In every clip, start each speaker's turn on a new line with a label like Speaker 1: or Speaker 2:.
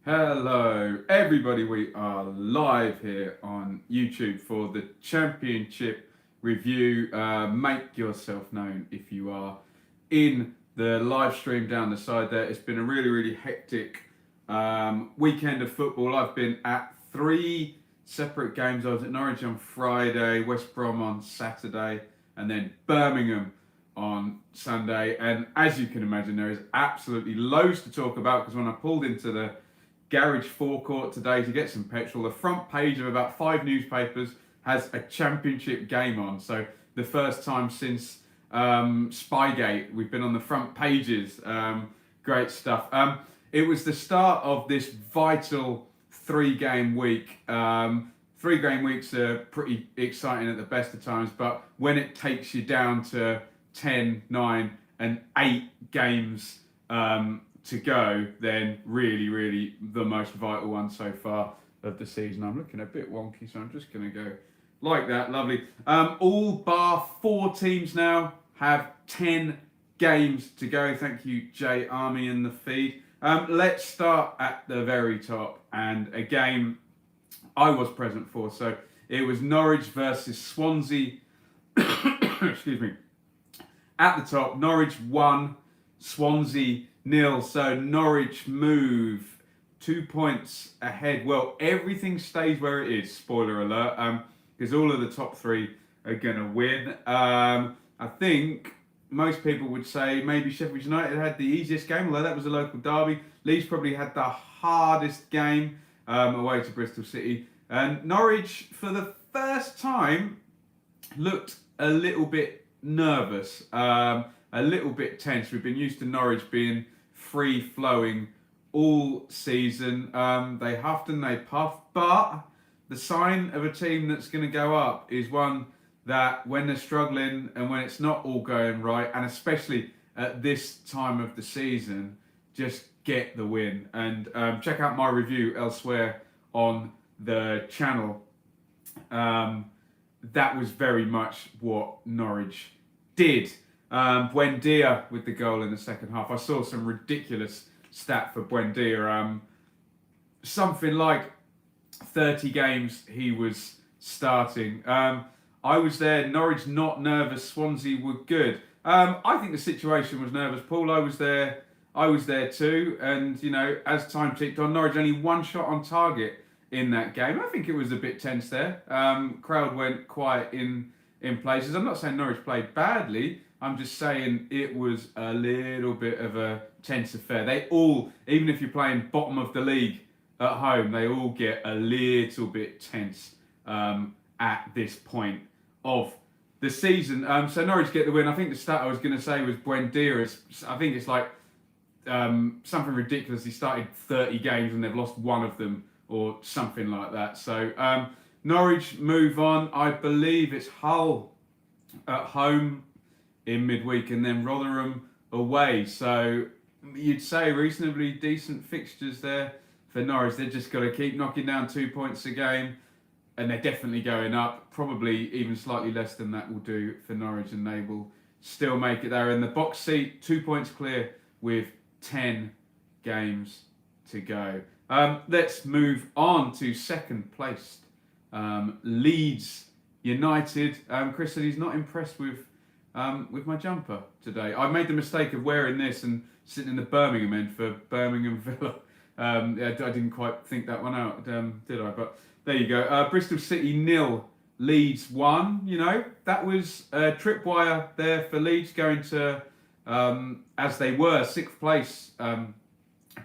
Speaker 1: Hello, everybody. We are live here on YouTube for the Championship review. Make yourself known if you are in the live stream down the side there. It's been a really hectic weekend of football. I've been at 3 separate games. I was at Norwich on Friday, West Brom on Saturday, and then Birmingham on Sunday. And as you can imagine, there is absolutely loads to talk about because when I pulled into the garage forecourt today to get some petrol, the front page of about 5 newspapers has a Championship game on. So the first time since Spygate we've been on the front pages. Great stuff. It was the start of this vital 3-game week. 3-game weeks are pretty exciting at the best of times, but when it takes you down to 10, 9 and 8 games to go, then really the most vital one so far of the season. I'm looking a bit wonky, so I'm just going to go like that. Lovely. All bar 4 teams now have 10 games to go. Thank you, Jay Army in the feed. Let's start at the very top, and a game I was present for. So it was Norwich versus Swansea. Excuse me. At the top, Norwich 1, Swansea 0. So Norwich move 2 points ahead. Well, everything stays where it is. Spoiler alert. Because all of the top 3 are going to win. I think most people would say maybe Sheffield United had the easiest game, although that was a local derby. Leeds probably had the hardest game away to Bristol City. And Norwich, for the first time, looked a little bit nervous, a little bit tense. We've been used to Norwich being free-flowing all season. They huffed and they puffed, but the sign of a team that's going to go up is one that when they're struggling and when it's not all going right, and especially at this time of the season, just get the win. And check out my review elsewhere on the channel. That was very much what Norwich did. Buendia with the goal in the second half. I saw some ridiculous stat for Buendia. Something like 30 games he was starting. I was there. Norwich not nervous. Swansea were good. I think the situation was nervous. Paul, I was there too. And you know, as time ticked on, Norwich only 1 shot on target in that game. I think it was a bit tense there. Crowd went quiet in places. I'm not saying Norwich played badly. I'm just saying it was a little bit of a tense affair. They all, even if you're playing bottom of the league at home, they all get a little bit tense at this point of the season. So Norwich get the win. I think the stat I was going to say was Buendia. I think it's like something ridiculous. He started 30 games and they've lost 1 of them or something like that. So Norwich move on. I believe it's Hull at home in midweek and then Rotherham away. So you'd say reasonably decent fixtures there for Norwich. They've just got to keep knocking down 2 points a game, and they're definitely going up. Probably even slightly less than that will do for Norwich, and they will still make it there in the box seat. 2 points clear with 10 games to go. Let's move on to second placed Leeds United. Chris said he's not impressed with my jumper today. I made the mistake of wearing this and sitting in the Birmingham end for Birmingham Villa. I didn't quite think that one out, did I? But there you go. Bristol City 0, Leeds 1. You know, that was a tripwire there for Leeds going to, as they were, 6th place,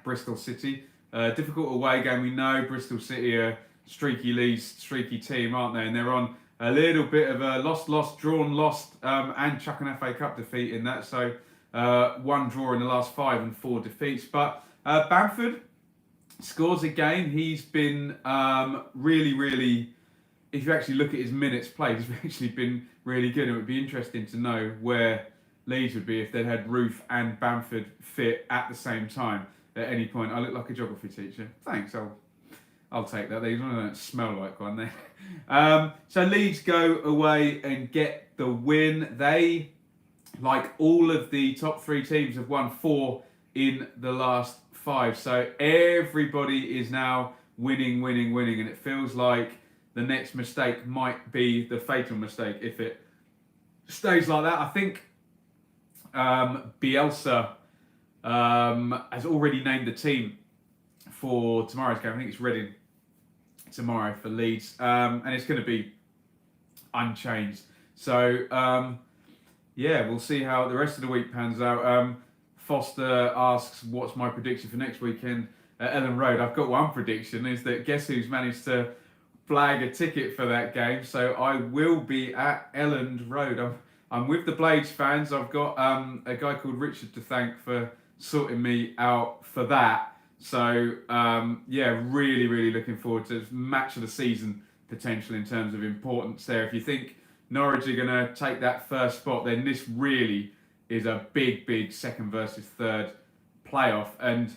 Speaker 1: Bristol City. Difficult away game, we know. Bristol City are streaky Leeds, streaky team, aren't they? And they're on a little bit of a lost, drawn, lost, and chuck an FA Cup defeat in that. So 1 draw in the last 5 and 4 defeats. But Bamford scores again. He's been really, if you actually look at his minutes played, he's actually been really good. It would be interesting to know where Leeds would be if they'd had Roof and Bamford fit at the same time at any point. I look like a geography teacher. Thanks, I'll take that. These ones don't smell like one there. So Leeds go away and get the win. They, like all of the top 3 teams, have won 4 in the last 5. So everybody is now winning, and it feels like the next mistake might be the fatal mistake if it stays like that. I think Bielsa has already named the team for tomorrow's game. I think it's Reading tomorrow for Leeds, and it's going to be unchanged. So yeah, we'll see how the rest of the week pans out. Foster asks, what's my prediction for next weekend at Ellen Road? I've got one prediction, is that guess who's managed to flag a ticket for that game? So I will be at Ellen Road. I'm with the Blades fans. I've got a guy called Richard to thank for sorting me out for that. So yeah, really looking forward to this match of the season potential in terms of importance there. If you think Norwich are going to take that first spot, then this really is a big second versus third playoff. And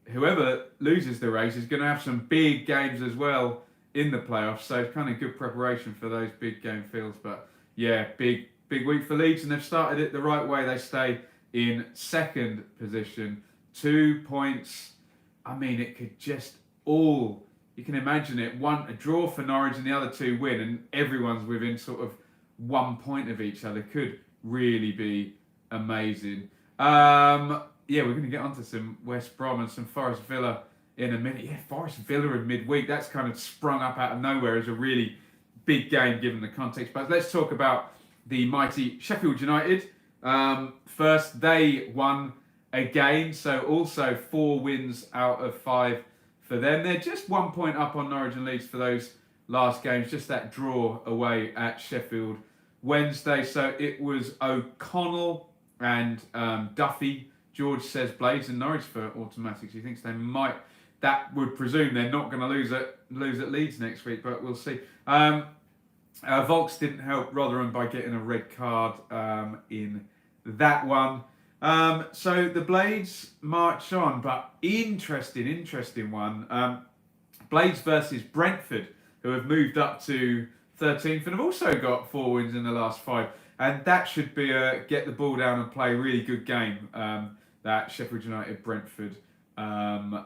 Speaker 1: whoever loses the race is going to have some big games as well in the playoffs. So it's kind of good preparation for those big game fields. But yeah, big week for Leeds, and they've started it the right way. They stay in second position, 2 points. I mean, it could just all, you can imagine it, a draw for Norwich and the other 2 win, and everyone's within sort of 1 point of each other. Could really be amazing. Yeah, we're going to get onto some West Brom and some Forest Villa in a minute. Yeah, Forest Villa in midweek. That's kind of sprung up out of nowhere as a really big game given the context. But let's talk about the mighty Sheffield United. First, they won again, so also 4 wins out of 5 for them. They're just 1 point up on Norwich and Leeds for those last games, just that draw away at Sheffield Wednesday. So it was O'Connell and Duffy. George says Blades and Norwich for automatics. He thinks they might. That would presume they're not going to lose at Leeds next week, but we'll see. Volks didn't help Rotherham by getting a red card in that one. So the Blades march on, but interesting one. Blades versus Brentford, who have moved up to 13th and have also got 4 wins in the last 5. And that should be a get the ball down and play a really good game. That Sheffield United Brentford. I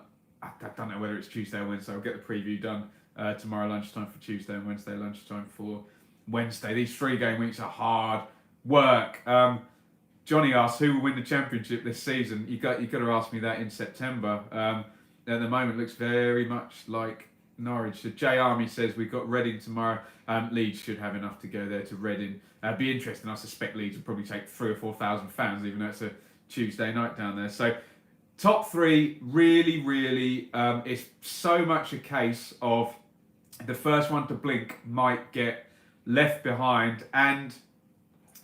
Speaker 1: don't know whether it's Tuesday or Wednesday. I'll get the preview done tomorrow lunchtime for Tuesday and Wednesday lunchtime for Wednesday. These 3 game weeks are hard work. Johnny asks who will win the championship this season. You got to ask me that in September. At the moment, it looks very much like Norwich. So J Army says we've got Reading tomorrow. Leeds should have enough to go there to Reading. Be interesting. I suspect Leeds will probably take 3,000 or 4,000 fans, even though it's a Tuesday night down there. So top 3, really, it's so much a case of the first one to blink might get left behind, and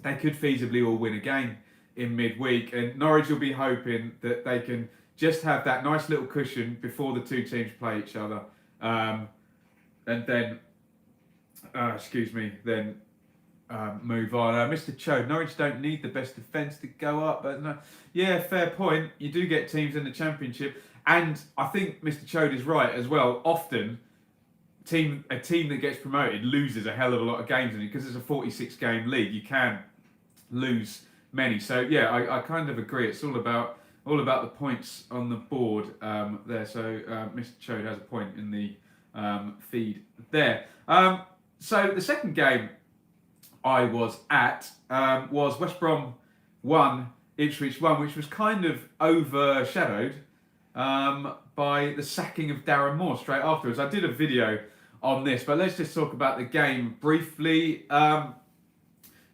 Speaker 1: they could feasibly all win a game in midweek. And Norwich will be hoping that they can just have that nice little cushion before the 2 teams play each other. And then, move on. Mr. Cho, Norwich don't need the best defence to go up, but no. Yeah, fair point. You do get teams in the Championship, and I think Mr. Chode is right as well. Often, a team that gets promoted loses a hell of a lot of games in it because it's a 46 game league. You can lose many. So yeah, I kind of agree. It's all about the points on the board there. So Mr. Chode has a point in the feed there. So the second game I was at was West Brom 1, Ipswich 1, which was kind of overshadowed by the sacking of Darren Moore straight afterwards. I did a video on this, but let's just talk about the game briefly.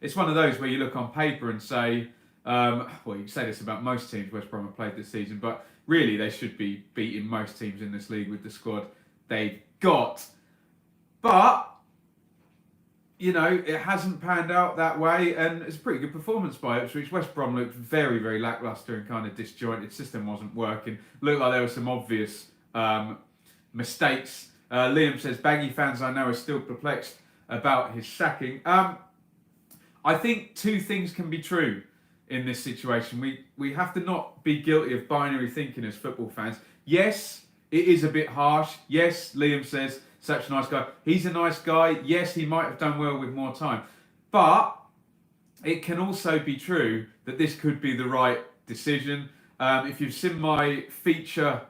Speaker 1: It's one of those where you look on paper and say, well, you say this about most teams West Brom have played this season, but really they should be beating most teams in this league with the squad they've got. But you know, it hasn't panned out that way, and it's a pretty good performance by Ipswich. West Brom looked very lacklustre and kind of disjointed. System wasn't working. Looked like there were some obvious mistakes. Liam says, Baggy fans I know are still perplexed about his sacking. I think 2 things can be true in this situation. We have to not be guilty of binary thinking as football fans. Yes, it is a bit harsh. Yes, Liam says, such a nice guy. He's a nice guy. Yes, he might have done well with more time. But it can also be true that this could be the right decision. If you've seen my feature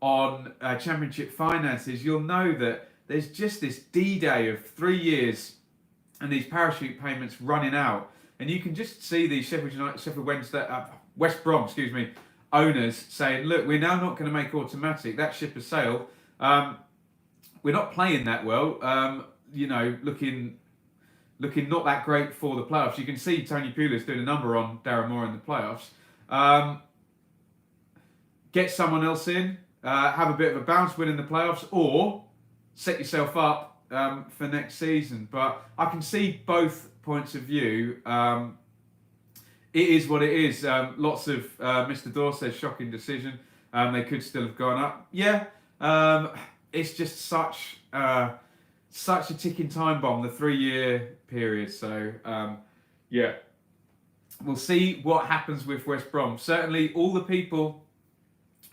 Speaker 1: on Championship finances, you'll know that there's just this D-Day of 3 years and these parachute payments running out. And you can just see these West Brom, owners saying, look, we're now not going to make automatic. That ship has sailed. We're not playing that well. Looking not that great for the playoffs. You can see Tony Pulis doing a number on Darren Moore in the playoffs. Get someone else in, have a bit of a bounce, win in the playoffs, or set yourself up for next season. But I can see both points of view. It is what it is. Lots of Mr. Dorr says shocking decision. They could still have gone up. Yeah, it's just such a ticking time bomb, the 3-year period. So yeah, we'll see what happens with West Brom. Certainly, all the people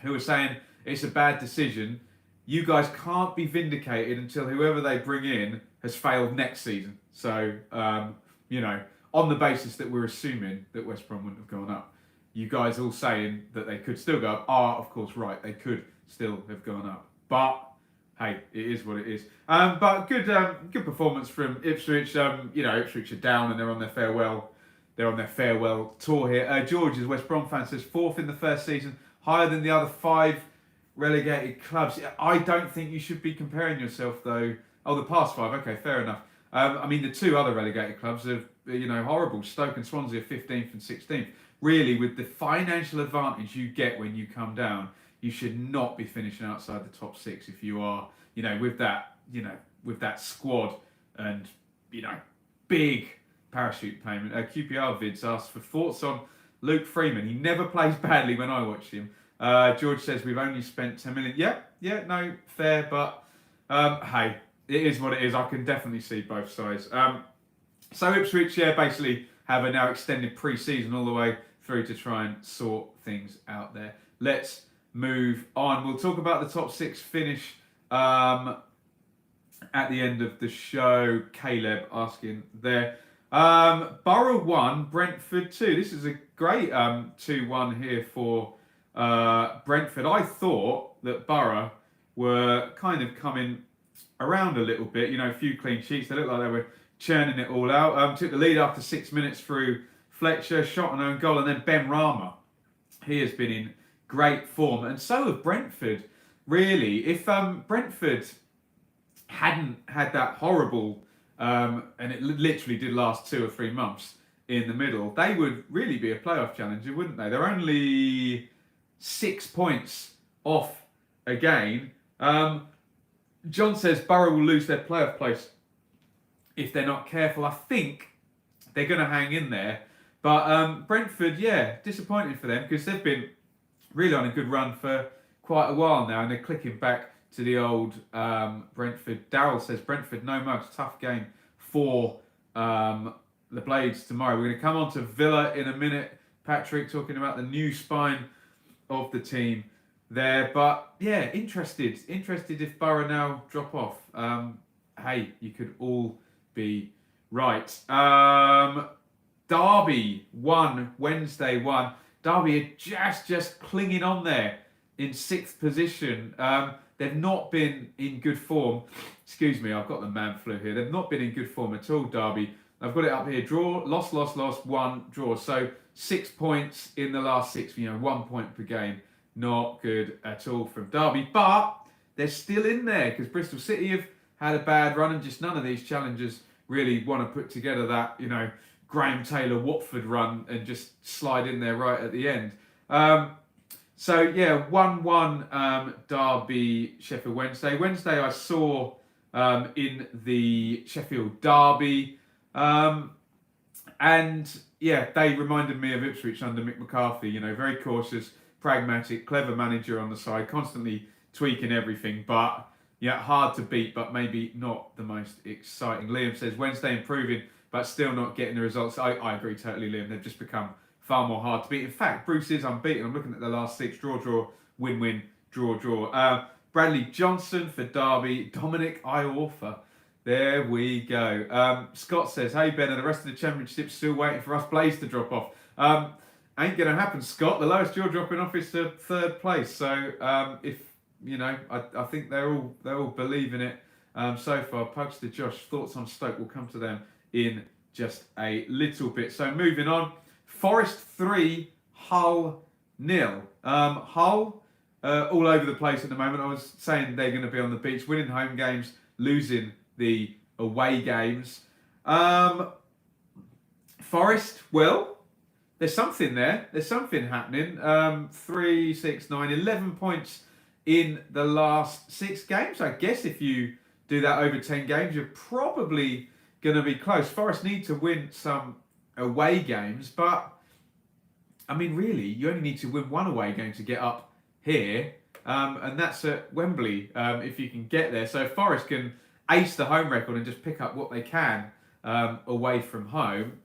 Speaker 1: who are saying it's a bad decision, you guys can't be vindicated until whoever they bring in has failed next season. So on the basis that we're assuming that West Brom wouldn't have gone up. You guys all saying that they could still go up are, of course, right. They could still have gone up. But, hey, it is what it is. But good performance from Ipswich. Ipswich are down and they're on their farewell. They're on their farewell tour here. George, as West Brom fan, says 4th in the first season, higher than the other 5 relegated clubs. I don't think you should be comparing yourself, though. Oh, the past 5. Okay, fair enough. The 2 other relegated clubs are, horrible. Stoke and Swansea are 15th and 16th. Really, with the financial advantage you get when you come down, you should not be finishing outside the top 6 if you are, with that squad and, big parachute payment. QPR Vids asked for thoughts on Luke Freeman. He never plays badly when I watch him. George says we've only spent 10 million. Yeah, no, fair, but hey, it is what it is. I can definitely see both sides. So Ipswich, basically have a now extended pre-season all the way through to try and sort things out there. Let's move on. We'll talk about the top 6 finish at the end of the show. Caleb asking there. Borough 1, Brentford 2. This is a great 2-1 here for Brentford. I thought that Borough were kind of coming around a little bit. A few clean sheets. They looked like they were churning it all out. Took the lead after 6 minutes through Fletcher, shot an own goal, and then Ben Rama. He has been in great form, and so have Brentford. Really, if Brentford hadn't had that horrible, and it literally did last 2 or 3 months in the middle, they would really be a playoff challenger, wouldn't they? They're only 6 points off again. John says Borough will lose their playoff place if they're not careful. I think they're going to hang in there. But Brentford, disappointing for them because they've been really on a good run for quite a while now and they're clicking back to the old Brentford. Darryl says Brentford, no mugs, tough game for the Blades tomorrow. We're going to come on to Villa in a minute. Patrick talking about the new spine of the team there. But interested if Borough now drop off. Hey, you could all be right. Derby won, Wednesday won. Derby are just clinging on there in 6th position. They've not been in good form. Excuse me, I've got the man flu here. They've not been in good form at all, Derby. I've got it up here. Draw, loss, 1 draw. So 6 points in the last 6, 1 point per game. Not good at all from Derby. But they're still in there because Bristol City have had a bad run and just none of these challengers really want to put together that, Graham Taylor Watford run and just slide in there right at the end. 1-1 Derby Sheffield Wednesday. Wednesday I saw in the Sheffield Derby. They reminded me of Ipswich under Mick McCarthy. Very cautious, pragmatic, clever manager on the side, constantly tweaking everything. But hard to beat, but maybe not the most exciting. Liam says Wednesday improving, but still not getting the results. I agree totally, Liam. They've just become far more hard to beat. In fact, Bruce is unbeaten. I'm looking at the last 6. Draw, win, draw. Bradley Johnson for Derby. Dominic Iorfa. There we go. Scott says, hey Ben, and the rest of the championship still waiting for us Blaze to drop off. Ain't going to happen, Scott. The lowest you're dropping off is to 3rd place. So if I think they're all believing it so far. Pugs to Josh. Thoughts on Stoke will come to them in just a little bit. So moving on. Forest 3, Hull 0. Hull all over the place at the moment. I was saying they're going to be on the beach, winning home games, losing the away games. Forest, well, there's something there. There's something happening. 3, 6, 9, 11 points in the last 6 games. I guess if you do that over 10 games, you're probably going to be close. Forest need to win some away games, but I mean, really, you only need to win one away game to get up here, and that's at Wembley if you can get there. So if Forest can ace the home record and just pick up what they can away from home,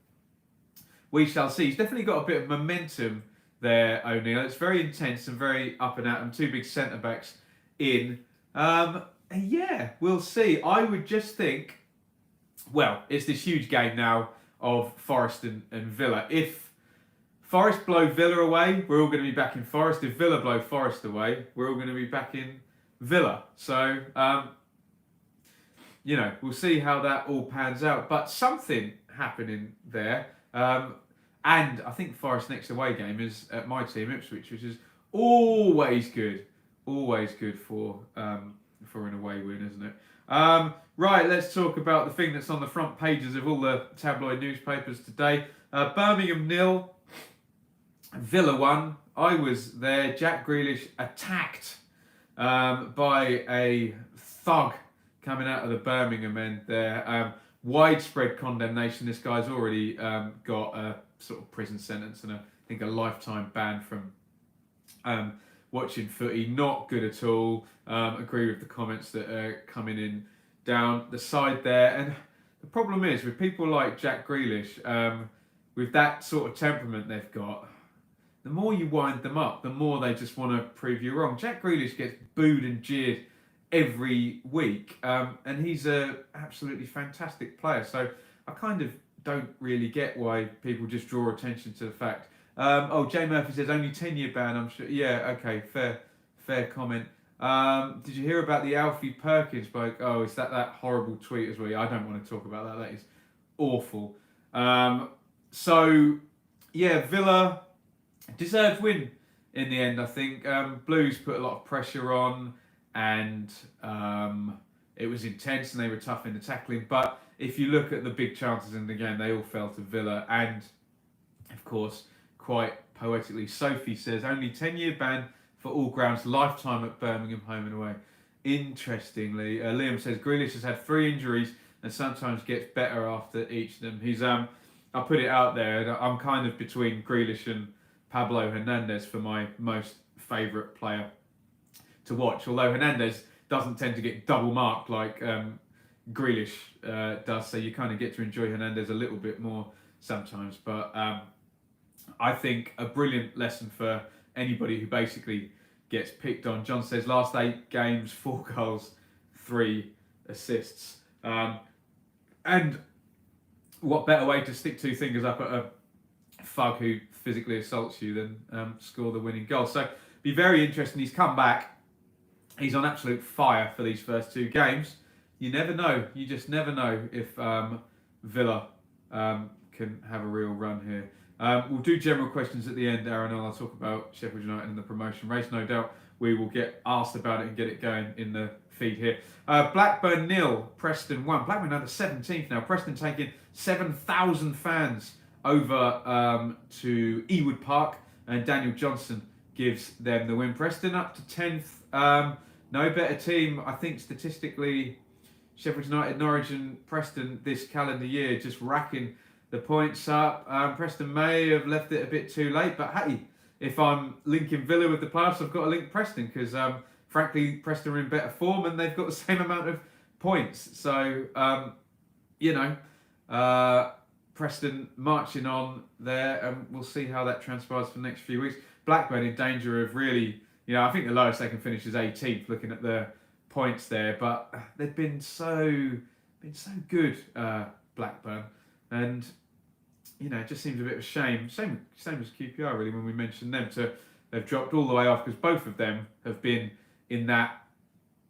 Speaker 1: we shall see. He's definitely got a bit of momentum there, O'Neill. It's very intense and very up and out, and 2 big centre backs in. Yeah, we'll see. I would just think, well, it's this huge game now of Forest and Villa. If Forest blow Villa away, we're all going to be back in Forest. If Villa blow Forest away, we're all going to be back in Villa. So, we'll see how that all pans out. But something happening there. And I think Forest's next away game is at my team, Ipswich, which is always good. Always good for an away win, isn't it? Right, let's talk about the thing that's on the front pages of all the tabloid newspapers today. Birmingham 0, Villa 1. I was there. Jack Grealish attacked by a thug coming out of the Birmingham end there. Widespread condemnation. This guy's already got a sort of prison sentence and I think a lifetime ban from watching footy. Not good at all. Agree with the comments that are coming in down the side there. And the problem is with people like Jack Grealish, with that sort of temperament they've got, the more you wind them up, the more they just want to prove you wrong. Jack Grealish gets booed and jeered every week, and he's a absolutely fantastic player. So I kind of don't really get why people just draw attention to the fact. Jay Murphy says only 10-year ban. I'm sure. Yeah, okay, fair comment. Did you hear about the Alfie Perkins bloke? Oh, is that horrible tweet as well? Yeah, I don't want to talk about that. That is awful. So yeah, Villa deserved win in the end. I think Blues put a lot of pressure on. And it was intense and they were tough in the tackling. But if you look at the big chances in the game, they all fell to Villa. And, of course, quite poetically, Sophie says, only 10-year ban for all grounds, lifetime at Birmingham, home and away. Interestingly, Liam says, Grealish has had 3 injuries and sometimes gets better after each of them. He's, I put it out there, I'm kind of between Grealish and Pablo Hernandez for my most favourite player to watch, although Hernandez doesn't tend to get double marked like Grealish does, so you kind of get to enjoy Hernandez a little bit more sometimes. But I think a brilliant lesson for anybody who basically gets picked on. John says last 8 games, 4 goals, 3 assists. And what better way to stick 2 fingers up at a thug who physically assaults you than score the winning goal. So be very interesting. He's come back. He's on absolute fire for these first 2 games. You never know. You just never know if Villa can have a real run here. We'll do general questions at the end, Aaron, and I'll talk about Sheffield United and the promotion race. No doubt we will get asked about it and get it going in the feed here. Blackburn 0, Preston 1. Blackburn are the 17th now. Preston taking 7,000 fans over to Ewood Park, and Daniel Johnson gives them the win. Preston up to 10th. No better team, I think, statistically. Sheffield United, Norwich and Preston this calendar year just racking the points up. Preston may have left it a bit too late, but hey, if I'm linking Villa with the playoffs, I've got to link Preston because, frankly, Preston are in better form and they've got the same amount of points. So, Preston marching on there, and we'll see how that transpires for the next few weeks. Blackburn in danger of really, I think the lowest they can finish is 18th, looking at the points there. But they've been so good, Blackburn, and it just seems a bit of a shame. Same as QPR really when we mentioned them. They've dropped all the way off because both of them have been in that,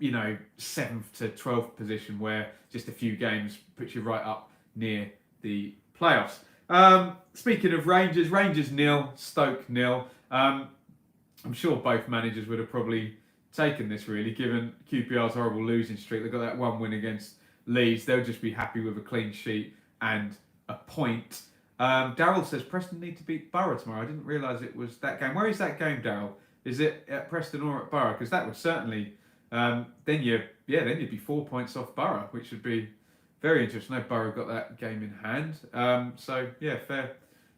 Speaker 1: 7th to 12th position where just a few games puts you right up near the playoffs. Speaking of Rangers 0, Stoke 0. I'm sure both managers would have probably taken this, really, given QPR's horrible losing streak. They've got that one win against Leeds. They'll just be happy with a clean sheet and a point. Daryl says Preston need to beat Borough tomorrow. I didn't realise it was that game. Where is that game, Daryl? Is it at Preston or at Borough? Because that would certainly then you'd be 4 points off Borough, which would be very interesting. I know Borough got that game in hand.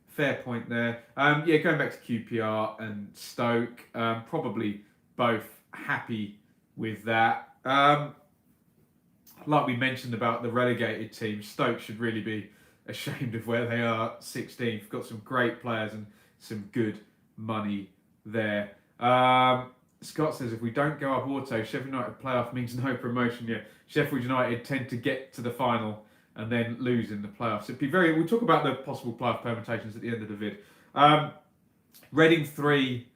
Speaker 1: Fair point there. Going back to QPR and Stoke, probably both happy with that. Like we mentioned about the relegated team, Stoke should really be ashamed of where they are 16th. Got some great players and some good money there. Scott says if we don't go up auto, Sheffield United playoff means no promotion yet. Sheffield United tend to get to the final and then lose in the playoffs. We'll talk about the possible playoff permutations at the end of the vid. Reading 3,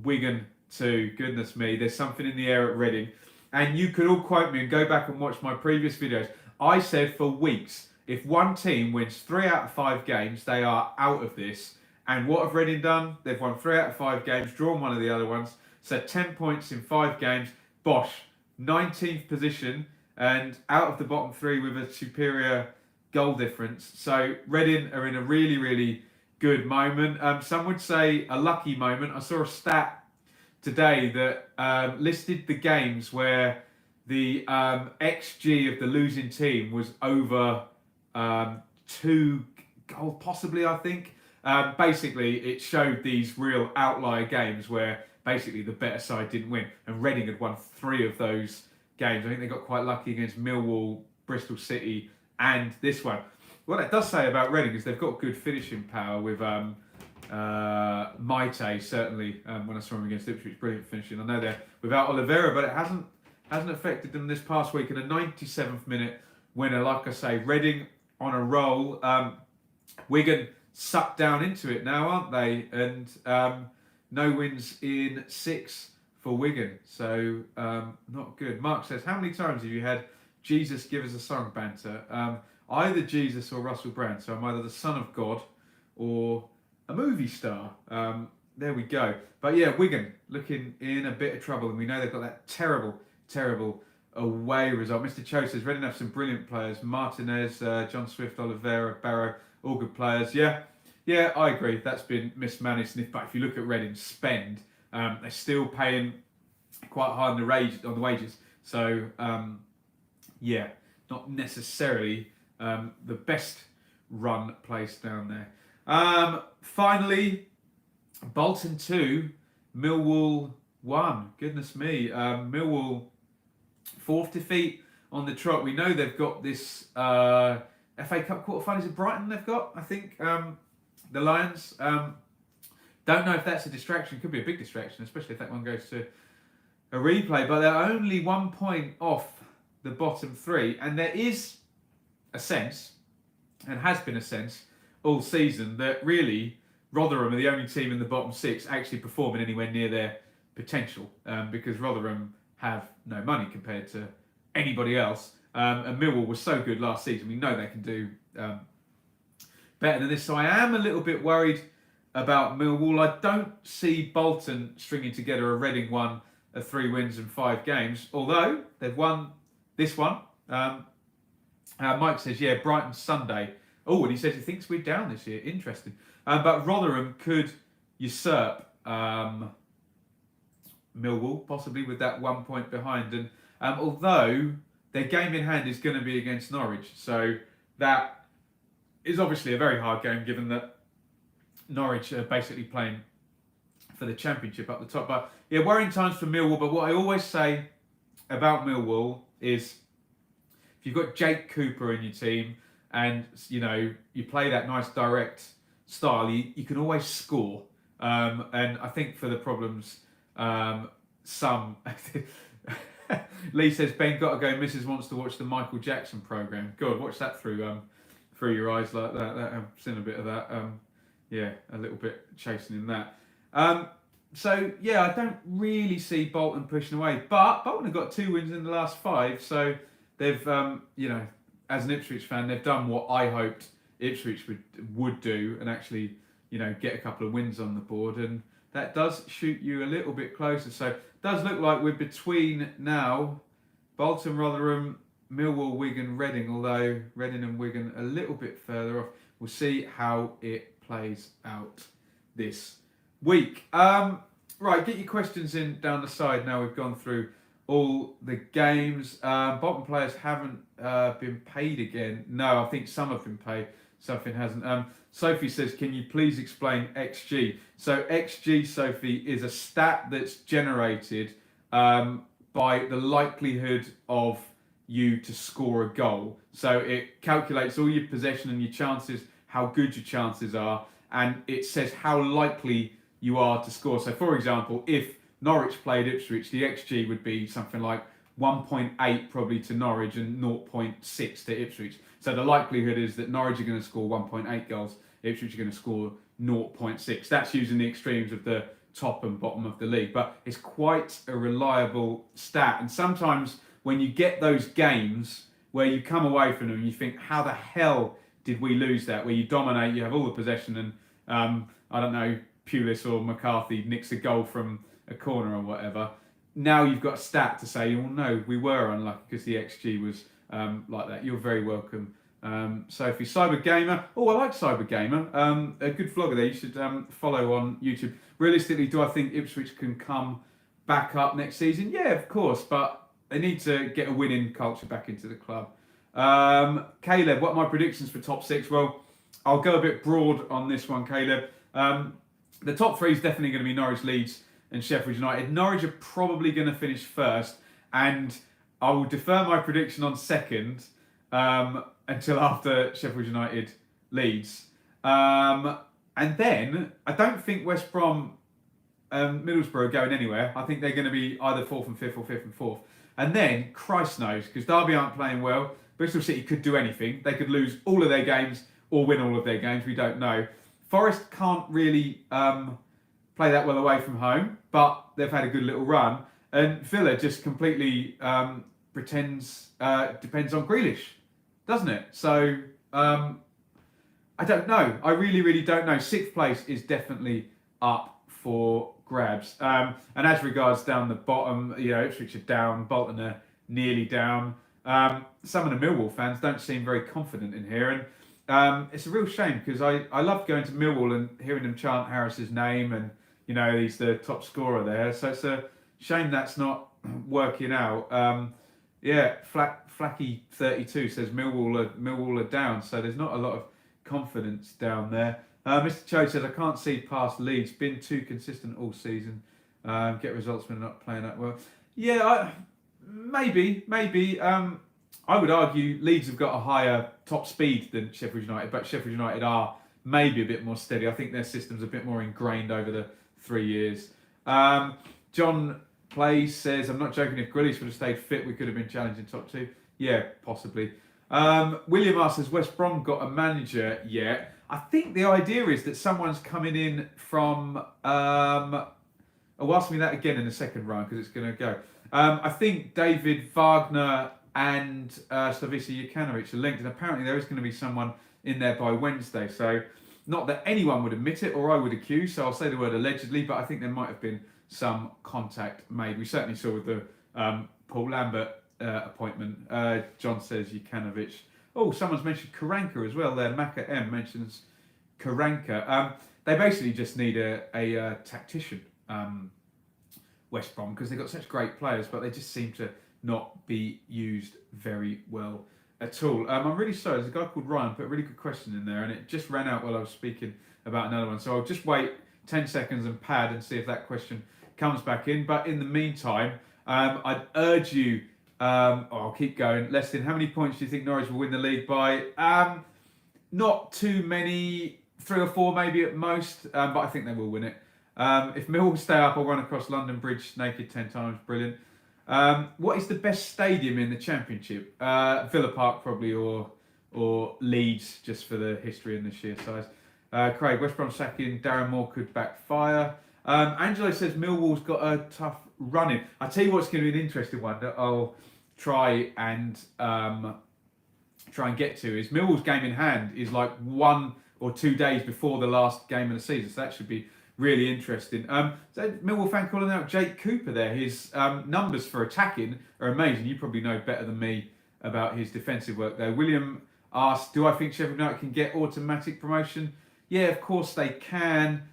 Speaker 1: Wigan 2. Goodness me, there's something in the air at Reading. And you could all quote me and go back and watch my previous videos. I said for weeks, if one team wins 3 out of 5 games, they are out of this. And what have Reading done? They've won 3 out of 5 games, drawn one of the other ones. So 10 points in 5 games. Bosh, 19th position and out of the bottom 3 with a superior goal difference. So Reading are in a really, really good moment. Some would say a lucky moment. I saw a stat today that listed the games where the XG of the losing team was over 2 goals, possibly, I think. Basically, it showed these real outlier games where basically the better side didn't win. And Reading had won 3 of those games. I think they got quite lucky against Millwall, Bristol City, and this one. What that does say about Reading is they've got good finishing power with Maite, certainly, when I saw him against Ipswich, brilliant finishing. I know they're without Oliveira, but it hasn't affected them this past week. In a 97th minute winner, like I say, Reading on a roll. Wigan sucked down into it now, aren't they? And no wins in 6 for Wigan, so not good. Mark says, how many times have you had Jesus give us a song banter? Either Jesus or Russell Brand, so I'm either the son of God or a movie star. There we go. But yeah, Wigan looking in a bit of trouble, and we know they've got that terrible away result. Mr. Cho says, Reading have some brilliant players. Martinez, John Swift, Oliveira, Barrow, all good players. Yeah, I agree. That's been mismanaged. But if you look at Reading's spend, they're still paying quite high on the wages. So, not necessarily the best run place down there. Finally, Bolton 2, Millwall 1. Goodness me. Millwall, 4th defeat on the trot. We know they've got this FA Cup quarter-finals at Brighton they've got, I think. The Lions, don't know if that's a distraction. Could be a big distraction, especially if that one goes to a replay. But they're only 1 point off the bottom 3. And there is a sense, and has been a sense all season, that really Rotherham are the only team in the bottom 6 actually performing anywhere near their potential. Because Rotherham have no money compared to anybody else. And Millwall was so good last season. We know they can do better than this. So I am a little bit worried about Millwall. I don't see Bolton stringing together a Reading one of 3 wins and 5 games, although they've won this one. Mike says, yeah, Brighton Sunday. Oh, and he says he thinks we're down this year. Interesting. But Rotherham could usurp Millwall, possibly with that 1 point behind. And although their game in hand is going to be against Norwich, so that is obviously a very hard game, given that Norwich are basically playing for the Championship up the top. But yeah, worrying times for Millwall. But what I always say about Millwall is, if you've got Jake Cooper in your team and you play that nice direct style, you can always score. And I think for the problems, Lee says, Ben, gotta go. Mrs. wants to watch the Michael Jackson program. God, watch that through your eyes like that. I've seen a bit of that. A little bit chasing in that. So yeah, I don't really see Bolton pushing away, but Bolton have got 2 wins in the last 5, so they've, as an Ipswich fan, they've done what I hoped Ipswich would do, and actually, get a couple of wins on the board, and that does shoot you a little bit closer. So it does look like we're between now Bolton, Rotherham, Millwall, Wigan, Reading, although Reading and Wigan a little bit further off. We'll see how it plays out this week. Right, get your questions in down the side now. We've gone through all the games. Bolton players haven't been paid again. No, I think some have been paid, something hasn't. Sophie says, can you please explain XG? So XG, Sophie, is a stat that's generated by the likelihood of you to score a goal. So it calculates all your possession and your chances, how good your chances are, and it says how likely you are to score. So for example, if Norwich played Ipswich, the XG would be something like 1.8 probably to Norwich and 0.6 to Ipswich. So the likelihood is that Norwich are going to score 1.8 goals, Ipswich are going to score 0.6. That's using the extremes of the top and bottom of the league, but it's quite a reliable stat. And sometimes when you get those games where you come away from them and you think, how the hell did we lose that? Where you dominate, you have all the possession, and I don't know, Pulis or McCarthy nicks a goal from a corner or whatever. Now you've got a stat to say, oh no, we were unlucky because the XG was like that. You're very welcome, Sophie. Cyber Gamer. Oh, I like Cyber Gamer. A good vlogger there. You should follow on YouTube. Realistically, do I think Ipswich can come back up next season? Yeah, of course, but they need to get a winning culture back into the club. Caleb, what are my predictions for top 6? Well, I'll go a bit broad on this one, Caleb. The top 3 is definitely going to be Norwich, Leeds and Sheffield United. Norwich are probably going to finish first, and I will defer my prediction on second until after Sheffield United, Leeds. And then I don't think West Brom, Middlesbrough are going anywhere. I think they're going to be either 4th and 5th or 5th and 4th. And then, Christ knows, because Derby aren't playing well, Bristol City could do anything. They could lose all of their games or win all of their games. We don't know. Forest can't really play that well away from home, but they've had a good little run. And Villa just completely depends on Grealish, doesn't it? So I don't know. I really, really don't know. 6th place is definitely up for grabs. And as regards down the bottom, Ipswich are down, Bolton are nearly down. Some of the Millwall fans don't seem very confident in here, and it's a real shame because I love going to Millwall and hearing them chant Harris's name, and he's the top scorer there. So it's a shame that's not working out. Flacky32 says Millwall are down, so there's not a lot of confidence down there. Mr. Cho says, I can't see past Leeds, been too consistent all season. Get results when they're not playing that well. Yeah, maybe. I would argue Leeds have got a higher top speed than Sheffield United, but Sheffield United are maybe a bit more steady. I think their system's a bit more ingrained over the 3 years. John Plays says, I'm not joking, if Grealish would have stayed fit, we could have been challenging top 2. Yeah, possibly. William asks, has West Brom got a manager yet? I think the idea is that someone's coming in from... ask me that again in the second round because it's going to go. I think David Wagner and Slavica Jukanovic are linked, and apparently there is going to be someone in there by Wednesday. So, not that anyone would admit it or I would accuse, so I'll say the word allegedly, but I think there might have been some contact made. We certainly saw with the Paul Lambert appointment. John says Jukanovic. Oh, someone's mentioned Karanka as well there. Maka M mentions Karanka. They basically just need a tactician, West Brom, because they've got such great players, but they just seem to not be used very well at all. I'm really sorry, there's a guy called Ryan put a really good question in there, and it just ran out while I was speaking about another one. So I'll just wait 10 seconds and pad and see if that question comes back in. But in the meantime, I'd urge you, I'll keep going. Leston, how many points do you think Norwich will win the league by? Not too many, 3 or 4 maybe at most, but I think they will win it. If Millwall stay up, I'll run across London Bridge naked 10 times. Brilliant. What is the best stadium in the Championship? Villa Park probably, or Leeds, just for the history and the sheer size. Craig, West Brom sacking Darren Moore could backfire. Angelo says Millwall's got a tough run in. I tell you what's going to be an interesting one that I'll try and get to is Millwall's game in hand is like 1 or 2 days before the last game of the season, so that should be really interesting. So Millwall fan calling out Jake Cooper there. His numbers for attacking are amazing. You probably know better than me about his defensive work there. William asked, do I think Sheffield United can get automatic promotion? Yeah, of course they can.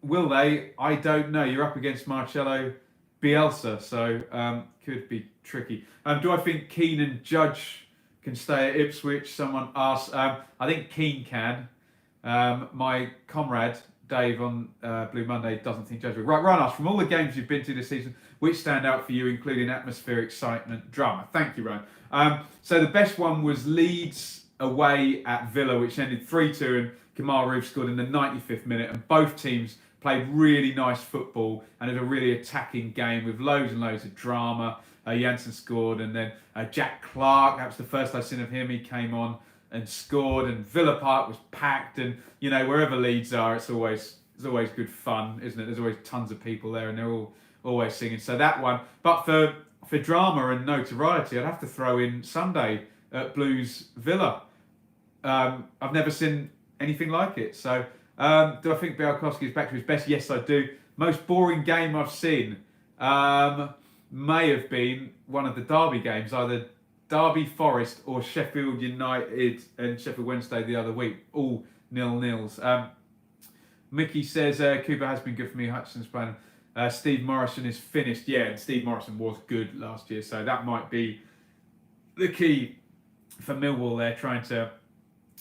Speaker 1: Will they? I don't know. You're up against Marcelo Bielsa, so could be tricky. Do I think Keane and Judge can stay at Ipswich? Someone asked. I think Keane can. My comrade Dave on Blue Monday doesn't think Judge will. Right, Ryan asked, from all the games you've been to this season, which stand out for you, including atmosphere, excitement, drama? Thank you, Ryan. So the best one was Leeds away at Villa, which ended 3-2, and Kamal Roof scored in the 95th minute, and both teams played really nice football, and it was a really attacking game with loads and loads of drama. Janssen scored, and then Jack Clark, that was the first I've seen of him, he came on and scored, and Villa Park was packed, and you know, wherever Leeds are, it's always good fun, isn't it? There's always tons of people there, and they're all always singing. So that one. But for drama and notoriety, I'd have to throw in Sunday at Blues Villa. I've never seen anything like it. So do I think Bialkowski is back to his best? Yes, I do. Most boring game I've seen may have been one of the Derby games, either Derby Forest or Sheffield United and Sheffield Wednesday the other week, all 0-0s. Mickey says Cooper has been good for me. Hutchinson's playing. Steve Morrison is finished. Yeah, and Steve Morrison was good last year, so that might be the key for Millwall. They're trying to,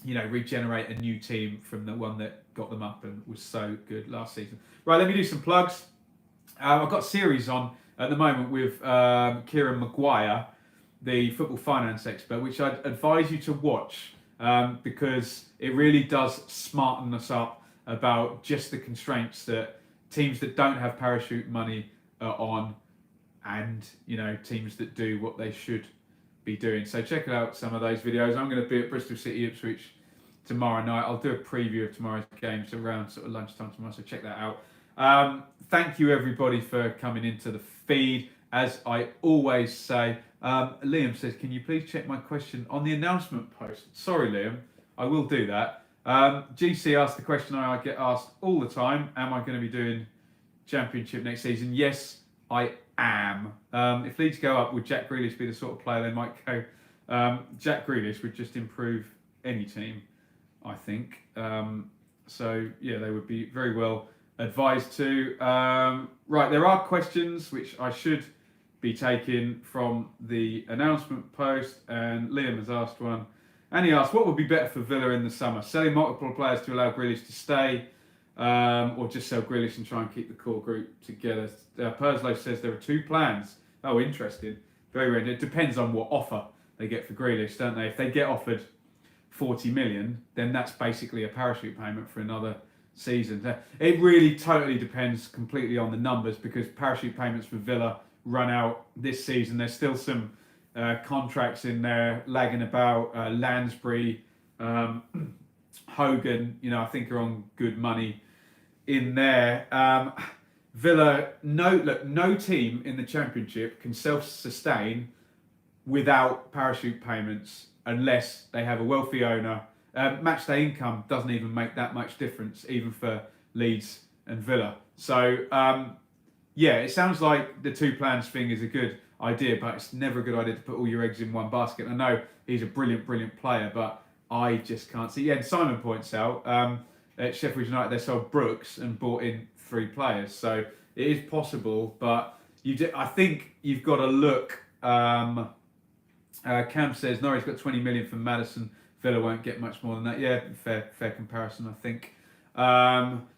Speaker 1: regenerate a new team from the one that got them up and was so good last season. Right, let me do some plugs. I've got a series on at the moment with Kieran Maguire, the football finance expert, which I'd advise you to watch because it really does smarten us up about just the constraints that teams that don't have parachute money are on, and teams that do what they should be doing. So check out some of those videos. I'm going to be at Bristol City Ipswich tomorrow night. I'll do a preview of tomorrow's games around sort of lunchtime tomorrow, so check that out. Thank you everybody for coming into the feed. As I always say, Liam says, can you please check my question on the announcement post? Sorry Liam, I will do that. GC asked the question I get asked all the time, am I going to be doing Championship next season? Yes, I am. If Leeds go up, would Jack Grealish be the sort of player they might go? Jack Grealish would just improve any team, I think. So yeah, they would be very well advised to. Right, there are questions which I should be taking from the announcement post, and Liam has asked one. And he asked, what would be better for Villa in the summer? Selling multiple players to allow Grealish to stay, or just sell Grealish and try and keep the core group together? Perslow says there are two plans. Oh, interesting. Very rare. It depends on what offer they get for Grealish, don't they? If they get offered 40 million, then that's basically a parachute payment for another season. It really totally depends completely on the numbers, because parachute payments for Villa run out this season. There's still some contracts in there lagging about. Lansbury, Hogan, I think are on good money in there. Villa, no team in the Championship can self-sustain without parachute payments unless they have a wealthy owner. Match day income doesn't even make that much difference, even for Leeds and Villa. So yeah, it sounds like the two plans thing is a good idea, but it's never a good idea to put all your eggs in one basket. I know he's a brilliant player, but I just can't see. Yeah, and Simon points out at Sheffield United they sold Brooks and bought in 3 players, so it is possible. But I think you've got to look. Cam says Norwich got 20 million from Maddison. Villa won't get much more than that. Yeah, fair comparison, I think.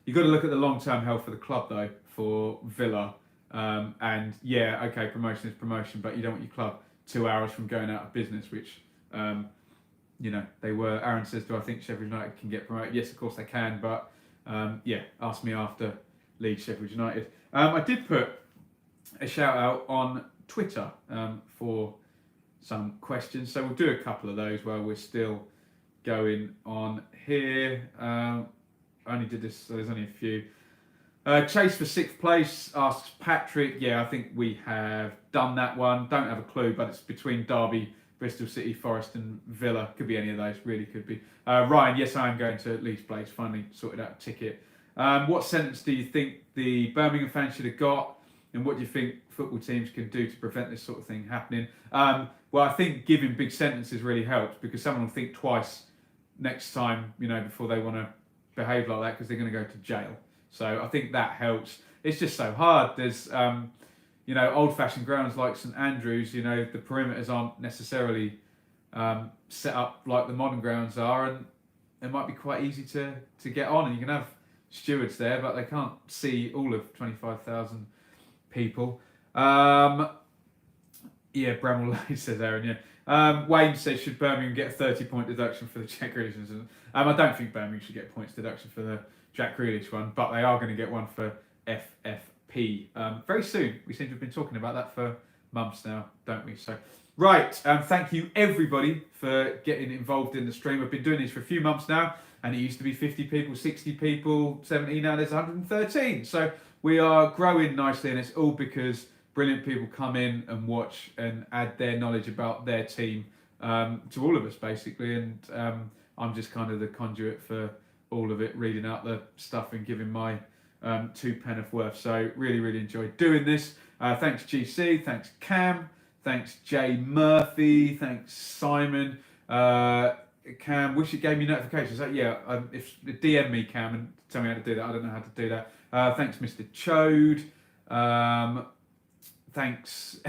Speaker 1: You've got to look at the long-term health of the club though for Villa. And yeah, okay, promotion is promotion, but you don't want your club 2 hours from going out of business, which, they were. Aaron says, do I think Sheffield United can get promoted? Yes, of course they can, but yeah, ask me after Leeds Sheffield United. I did put a shout out on Twitter for some questions, so we'll do a couple of those while we're still going on here. I only did this, so there's only a few. Chase for 6th place, asks Patrick. Yeah, I think we have done that one. Don't have a clue, but it's between Derby, Bristol City, Forest and Villa. Could be any of those, really could be. Ryan, yes, I am going to Leeds Place. Finally sorted out a ticket. What sentence do you think the Birmingham fans should have got? And what do you think football teams can do to prevent this sort of thing happening? Well, I think giving big sentences really helps, because someone will think twice next time, before they want to behave like that, because they're going to go to jail. So I think that helps. It's just so hard. There's, old-fashioned grounds like St Andrews. The perimeters aren't necessarily set up like the modern grounds are, and it might be quite easy to get on. And you can have stewards there, but they can't see all of 25,000 people. Yeah, Bramwell Lane, says Aaron. Yeah. Wayne says, should Birmingham get a 30-point deduction for the Jack Grealish incident? I don't think Birmingham should get points deduction for the Jack Grealish one, but they are going to get one for FFP very soon. We seem to have been talking about that for months now, don't we? So, right, thank you everybody for getting involved in the stream. I've been doing this for a few months now, and it used to be 50 people, 60 people, 70, now there's 113. So we are growing nicely, and it's all because brilliant people come in and watch and add their knowledge about their team to all of us, basically. And I'm just kind of the conduit for all of it, reading out the stuff and giving my 2 pence worth. So really, really enjoyed doing this. Thanks GC, thanks Cam, thanks Jay Murphy, thanks Simon. Cam, wish it gave me notifications. If DM me, Cam, and tell me how to do that. I don't know how to do that. Thanks Mr. Chode. Thanks.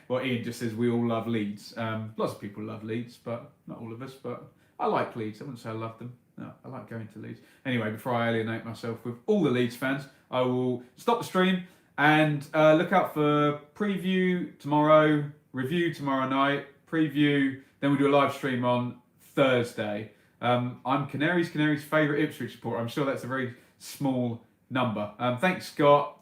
Speaker 1: Well, Ian just says we all love Leeds. Lots of people love Leeds, but not all of us. But I like Leeds. I wouldn't say I love them. No, I like going to Leeds. Anyway, before I alienate myself with all the Leeds fans, I will stop the stream and look out for preview tomorrow, review tomorrow night, preview. Then we'll do a live stream on Thursday. I'm Canaries' favourite Ipswich supporter. I'm sure that's a very small number. Thanks, Scott.